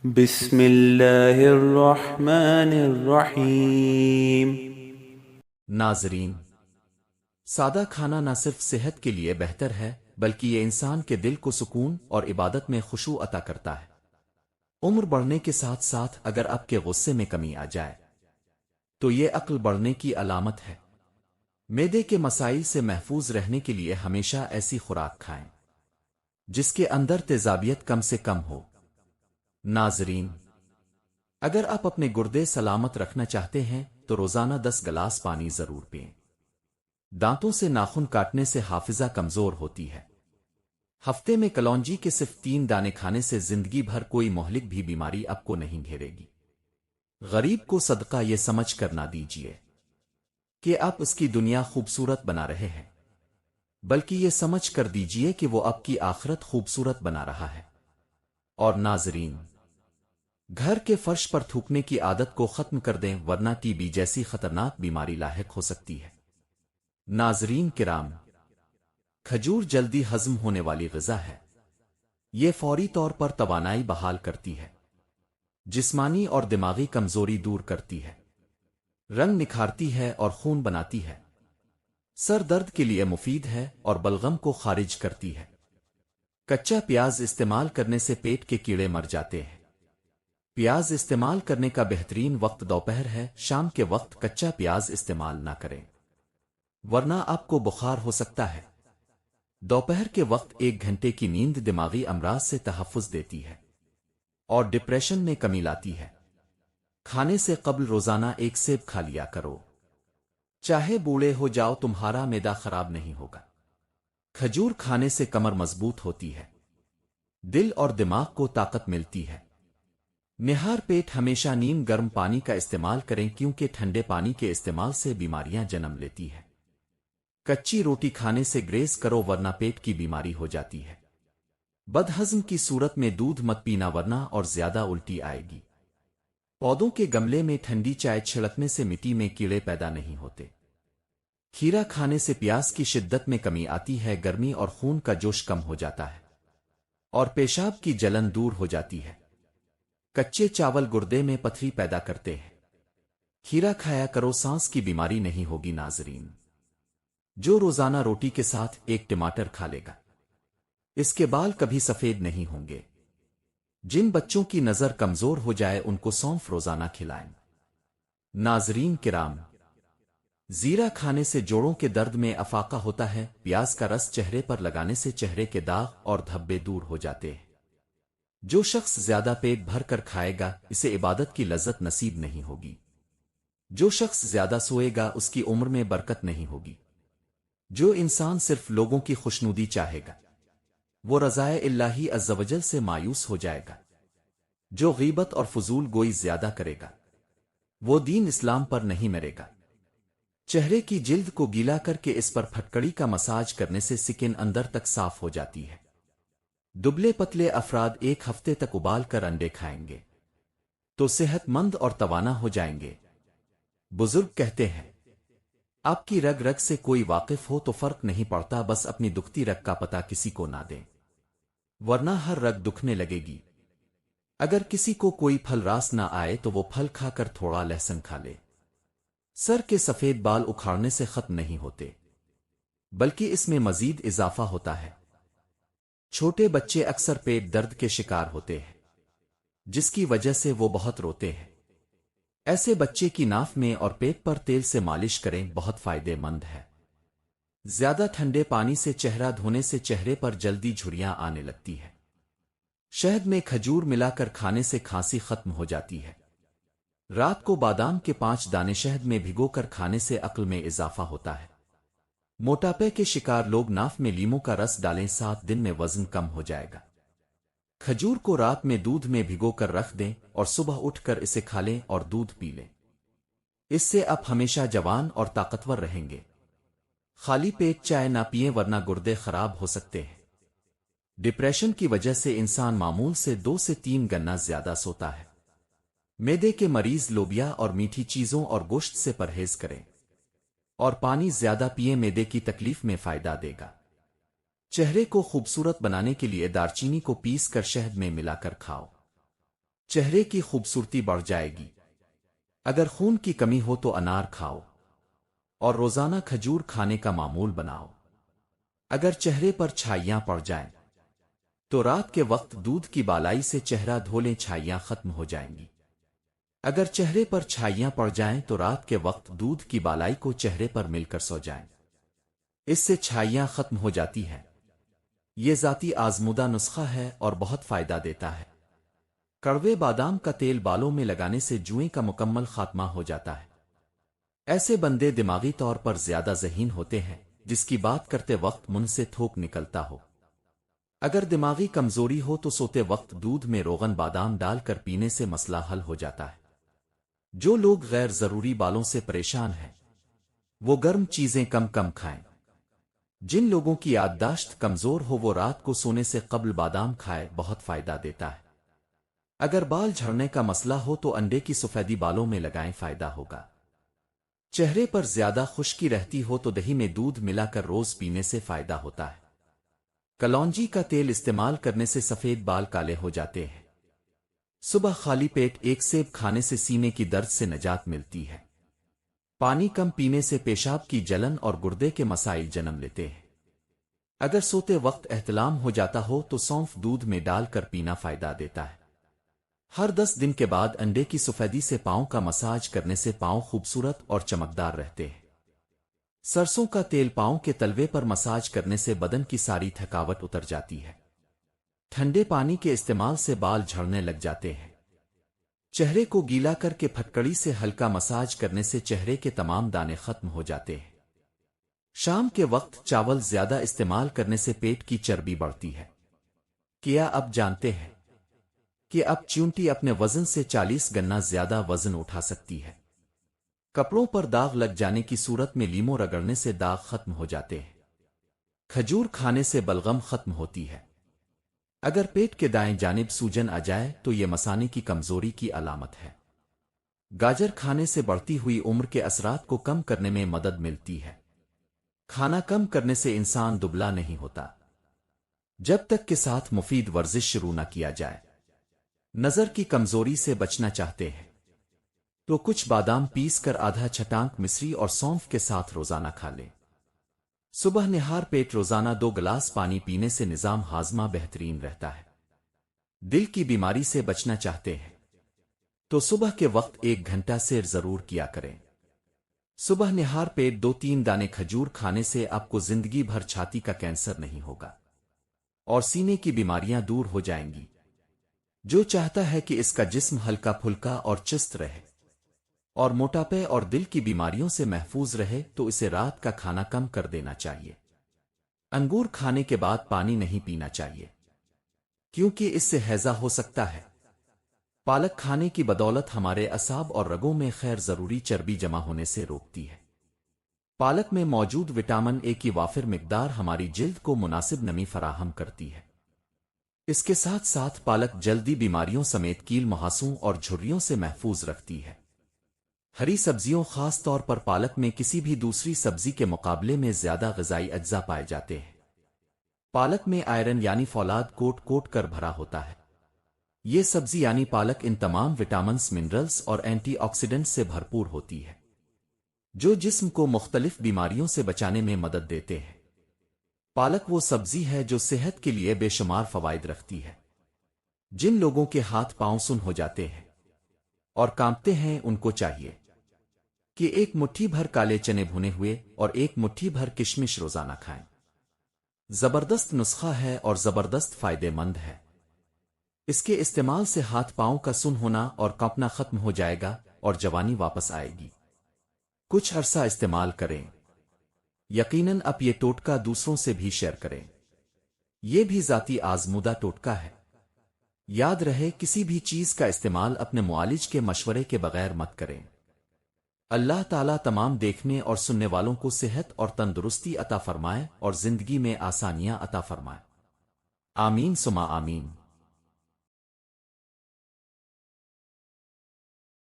بسم اللہ الرحمن الرحیم۔ ناظرین، سادہ کھانا نہ صرف صحت کے لیے بہتر ہے بلکہ یہ انسان کے دل کو سکون اور عبادت میں خشوع عطا کرتا ہے۔ عمر بڑھنے کے ساتھ ساتھ اگر آپ کے غصے میں کمی آ جائے تو یہ عقل بڑھنے کی علامت ہے۔ معدے کے مسائل سے محفوظ رہنے کے لیے ہمیشہ ایسی خوراک کھائیں جس کے اندر تیزابیت کم سے کم ہو۔ ناظرین، اگر آپ اپنے گردے سلامت رکھنا چاہتے ہیں تو روزانہ 10 گلاس پانی ضرور پئیں۔ دانتوں سے ناخن کاٹنے سے حافظہ کمزور ہوتی ہے۔ ہفتے میں کلونجی کے صرف 3 دانے کھانے سے زندگی بھر کوئی مہلک بھی بیماری آپ کو نہیں گھیرے گی۔ غریب کو صدقہ یہ سمجھ کر نہ دیجیے کہ آپ اس کی دنیا خوبصورت بنا رہے ہیں، بلکہ یہ سمجھ کر دیجیے کہ وہ آپ کی آخرت خوبصورت بنا رہا ہے۔ اور ناظرین، گھر کے فرش پر تھوکنے کی عادت کو ختم کر دیں ورنہ ٹی بی جیسی خطرناک بیماری لاحق ہو سکتی ہے۔ ناظرین کرام، کھجور جلدی ہضم ہونے والی غذا ہے۔ یہ فوری طور پر توانائی بحال کرتی ہے، جسمانی اور دماغی کمزوری دور کرتی ہے، رنگ نکھارتی ہے اور خون بناتی ہے، سر درد کے لیے مفید ہے اور بلغم کو خارج کرتی ہے۔ کچا پیاز استعمال کرنے سے پیٹ کے کیڑے مر جاتے ہیں۔ پیاز استعمال کرنے کا بہترین وقت دوپہر ہے، شام کے وقت کچا پیاز استعمال نہ کریں ورنہ آپ کو بخار ہو سکتا ہے۔ دوپہر کے وقت 1 گھنٹے کی نیند دماغی امراض سے تحفظ دیتی ہے اور ڈپریشن میں کمی لاتی ہے۔ کھانے سے قبل روزانہ 1 سیب کھا لیا کرو، چاہے بوڑھے ہو جاؤ تمہارا معدہ خراب نہیں ہوگا۔ کھجور کھانے سے کمر مضبوط ہوتی ہے، دل اور دماغ کو طاقت ملتی ہے۔ نہار پیٹ ہمیشہ نیم گرم پانی کا استعمال کریں کیونکہ ٹھنڈے پانی کے استعمال سے بیماریاں جنم لیتی ہے۔ کچی روٹی کھانے سے گریز کرو ورنہ پیٹ کی بیماری ہو جاتی ہے۔ بدہضم کی صورت میں دودھ مت پینا ورنہ اور زیادہ الٹی آئے گی۔ پودوں کے گملے میں ٹھنڈی چائے چھڑکنے سے مٹی میں کیڑے پیدا نہیں ہوتے۔ کھیرا کھانے سے پیاس کی شدت میں کمی آتی ہے، گرمی اور خون کا جوش کم ہو جاتا ہے اور پیشاب کی جلن دور ہو جاتی ہے۔ کچے چاول گردے میں پتھری پیدا کرتے ہیں۔ کھیرا کھایا کرو، سانس کی بیماری نہیں ہوگی۔ ناظرین، جو روزانہ روٹی کے ساتھ 1 ٹماٹر کھا لے گا اس کے بال کبھی سفید نہیں ہوں گے۔ جن بچوں کی نظر کمزور ہو جائے ان کو سونف روزانہ کھلائیں۔ ناظرین کرام، زیرہ کھانے سے جوڑوں کے درد میں افاقہ ہوتا ہے۔ پیاز کا رس چہرے پر لگانے سے چہرے کے داغ اور دھبے دور ہو جاتے ہیں۔ جو شخص زیادہ پیٹ بھر کر کھائے گا اسے عبادت کی لذت نصیب نہیں ہوگی۔ جو شخص زیادہ سوئے گا اس کی عمر میں برکت نہیں ہوگی۔ جو انسان صرف لوگوں کی خوشنودی چاہے گا وہ رضائے الہی عز و جل سے مایوس ہو جائے گا۔ جو غیبت اور فضول گوئی زیادہ کرے گا وہ دین اسلام پر نہیں مرے گا۔ چہرے کی جلد کو گیلا کر کے اس پر پھٹکڑی کا مساج کرنے سے سکن اندر تک صاف ہو جاتی ہے۔ دبلے پتلے افراد 1 ہفتے تک ابال کر انڈے کھائیں گے تو صحت مند اور توانا ہو جائیں گے۔ بزرگ کہتے ہیں آپ کی رگ رگ سے کوئی واقف ہو تو فرق نہیں پڑتا، بس اپنی دکھتی رگ کا پتہ کسی کو نہ دیں ورنہ ہر رگ دکھنے لگے گی۔ اگر کسی کو کوئی پھل راس نہ آئے تو وہ پھل کھا کر تھوڑا لہسن کھا لے۔ سر کے سفید بال اکھاڑنے سے ختم نہیں ہوتے بلکہ اس میں مزید اضافہ ہوتا ہے۔ چھوٹے بچے اکثر پیٹ درد کے شکار ہوتے ہیں جس کی وجہ سے وہ بہت روتے ہیں۔ ایسے بچے کی ناف میں اور پیٹ پر تیل سے مالش کریں، بہت فائدے مند ہے۔ زیادہ ٹھنڈے پانی سے چہرہ دھونے سے چہرے پر جلدی جھریاں آنے لگتی ہے۔ شہد میں کھجور ملا کر کھانے سے کھانسی ختم ہو جاتی ہے۔ رات کو بادام کے 5 دانے شہد میں بھگو کر کھانے سے عقل میں اضافہ ہوتا ہے۔ موٹاپے کے شکار لوگ ناف میں لیموں کا رس ڈالیں، 7 دن میں وزن کم ہو جائے گا۔ کھجور کو رات میں دودھ میں بھگو کر رکھ دیں اور صبح اٹھ کر اسے کھا لیں اور دودھ پی لیں۔ اس سے آپ ہمیشہ جوان اور طاقتور رہیں گے۔ خالی پیٹ چائے نہ پئیں ورنہ گردے خراب ہو سکتے ہیں۔ ڈپریشن کی وجہ سے انسان معمول سے 2 سے 3 گنا زیادہ سوتا ہے۔ معدے کے مریض لوبیا اور میٹھی چیزوں اور گوشت سے پرہیز کریں اور پانی زیادہ پئیں، معدے کی تکلیف میں فائدہ دے گا۔ چہرے کو خوبصورت بنانے کے لیے دارچینی کو پیس کر شہد میں ملا کر کھاؤ۔ چہرے کی خوبصورتی بڑھ جائے گی۔ اگر خون کی کمی ہو تو انار کھاؤ اور روزانہ کھجور کھانے کا معمول بناؤ۔ اگر چہرے پر چھائیاں پڑ جائیں تو رات کے وقت دودھ کی بالائی سے چہرہ دھو لیں، چھائیاں ختم ہو جائیں گی۔ اگر چہرے پر چھائیاں پڑ جائیں تو رات کے وقت دودھ کی بالائی کو چہرے پر مل کر سو جائیں، اس سے چھائیاں ختم ہو جاتی ہیں۔ یہ ذاتی آزمودہ نسخہ ہے اور بہت فائدہ دیتا ہے۔ کڑوے بادام کا تیل بالوں میں لگانے سے جوئیں کا مکمل خاتمہ ہو جاتا ہے۔ ایسے بندے دماغی طور پر زیادہ ذہین ہوتے ہیں جس کی بات کرتے وقت منہ سے تھوک نکلتا ہو۔ اگر دماغی کمزوری ہو تو سوتے وقت دودھ میں روغن بادام ڈال کر پینے سے مسئلہ حل ہو جاتا ہے۔ جو لوگ غیر ضروری بالوں سے پریشان ہیں وہ گرم چیزیں کم کھائیں۔ جن لوگوں کی یادداشت کمزور ہو وہ رات کو سونے سے قبل بادام کھائے، بہت فائدہ دیتا ہے۔ اگر بال جھڑنے کا مسئلہ ہو تو انڈے کی سفیدی بالوں میں لگائیں، فائدہ ہوگا۔ چہرے پر زیادہ خشکی رہتی ہو تو دہی میں دودھ ملا کر روز پینے سے فائدہ ہوتا ہے۔ کلونجی کا تیل استعمال کرنے سے سفید بال کالے ہو جاتے ہیں۔ صبح خالی پیٹ ایک سیب کھانے سے سینے کی درد سے نجات ملتی ہے۔ پانی کم پینے سے پیشاب کی جلن اور گردے کے مسائل جنم لیتے ہیں۔ اگر سوتے وقت احتلام ہو جاتا ہو تو سونف دودھ میں ڈال کر پینا فائدہ دیتا ہے۔ ہر 10 دن کے بعد انڈے کی سفیدی سے پاؤں کا مساج کرنے سے پاؤں خوبصورت اور چمکدار رہتے ہیں۔ سرسوں کا تیل پاؤں کے تلوے پر مساج کرنے سے بدن کی ساری تھکاوٹ اتر جاتی ہے۔ ٹھنڈے پانی کے استعمال سے بال جھڑنے لگ جاتے ہیں۔ چہرے کو گیلا کر کے پھٹکڑی سے ہلکا مساج کرنے سے چہرے کے تمام دانے ختم ہو جاتے ہیں۔ شام کے وقت چاول زیادہ استعمال کرنے سے پیٹ کی چربی بڑھتی ہے۔ کیا اب جانتے ہیں کہ اب چیونٹی اپنے وزن سے 40 گنا زیادہ وزن اٹھا سکتی ہے؟ کپڑوں پر داغ لگ جانے کی صورت میں لیمو رگڑنے سے داغ ختم ہو جاتے ہیں۔ کھجور کھانے سے بلغم ختم ہوتی ہے۔ اگر پیٹ کے دائیں جانب سوجن آ جائے تو یہ مثانے کی کمزوری کی علامت ہے۔ گاجر کھانے سے بڑھتی ہوئی عمر کے اثرات کو کم کرنے میں مدد ملتی ہے۔ کھانا کم کرنے سے انسان دبلا نہیں ہوتا جب تک کہ ساتھ مفید ورزش شروع نہ کیا جائے۔ نظر کی کمزوری سے بچنا چاہتے ہیں تو کچھ بادام پیس کر آدھا چھٹانک مصری اور سونف کے ساتھ روزانہ کھا لیں۔ صبح نہار پیٹ روزانہ 2 گلاس پانی پینے سے نظام ہاضمہ بہترین رہتا ہے۔ دل کی بیماری سے بچنا چاہتے ہیں تو صبح کے وقت 1 گھنٹہ سیر ضرور کیا کریں۔ صبح نہار پیٹ 2-3 دانے کھجور کھانے سے آپ کو زندگی بھر چھاتی کا کینسر نہیں ہوگا اور سینے کی بیماریاں دور ہو جائیں گی۔ جو چاہتا ہے کہ اس کا جسم ہلکا پھلکا اور چست رہے اور موٹاپے اور دل کی بیماریوں سے محفوظ رہے تو اسے رات کا کھانا کم کر دینا چاہیے۔ انگور کھانے کے بعد پانی نہیں پینا چاہیے کیونکہ اس سے ہیضہ ہو سکتا ہے۔ پالک کھانے کی بدولت ہمارے اعصاب اور رگوں میں غیر ضروری چربی جمع ہونے سے روکتی ہے۔ پالک میں موجود وٹامن اے کی وافر مقدار ہماری جلد کو مناسب نمی فراہم کرتی ہے۔ اس کے ساتھ ساتھ پالک جلدی بیماریوں سمیت کیل مہاسوں اور جھریوں سے محفوظ رکھتی ہے۔ ہری سبزیوں خاص طور پر پالک میں کسی بھی دوسری سبزی کے مقابلے میں زیادہ غذائی اجزاء پائے جاتے ہیں۔ پالک میں آئرن یعنی فولاد کوٹ کر بھرا ہوتا ہے۔ یہ سبزی یعنی پالک ان تمام وٹامنز، منرلز اور اینٹی آکسیڈنٹ سے بھرپور ہوتی ہے جو جسم کو مختلف بیماریوں سے بچانے میں مدد دیتے ہیں۔ پالک وہ سبزی ہے جو صحت کے لیے بے شمار فوائد رکھتی ہے۔ جن لوگوں کے ہاتھ پاؤں سن ہو جاتے ہیں اور کانپتے ہیں ان کو چاہیے کہ 1 مٹھی بھر کالے چنے بھنے ہوئے اور 1 مٹھی بھر کشمش روزانہ کھائیں۔ زبردست نسخہ ہے اور زبردست فائدے مند ہے۔ اس کے استعمال سے ہاتھ پاؤں کا سن ہونا اور کانپنا ختم ہو جائے گا اور جوانی واپس آئے گی۔ کچھ عرصہ استعمال کریں۔ یقیناً اب یہ ٹوٹکا دوسروں سے بھی شیئر کریں۔ یہ بھی ذاتی آزمودہ ٹوٹکا ہے۔ یاد رہے کسی بھی چیز کا استعمال اپنے معالج کے مشورے کے بغیر مت کریں۔ اللہ تعالیٰ تمام دیکھنے اور سننے والوں کو صحت اور تندرستی عطا فرمائے اور زندگی میں آسانیاں عطا فرمائے۔ آمین ثم آمین۔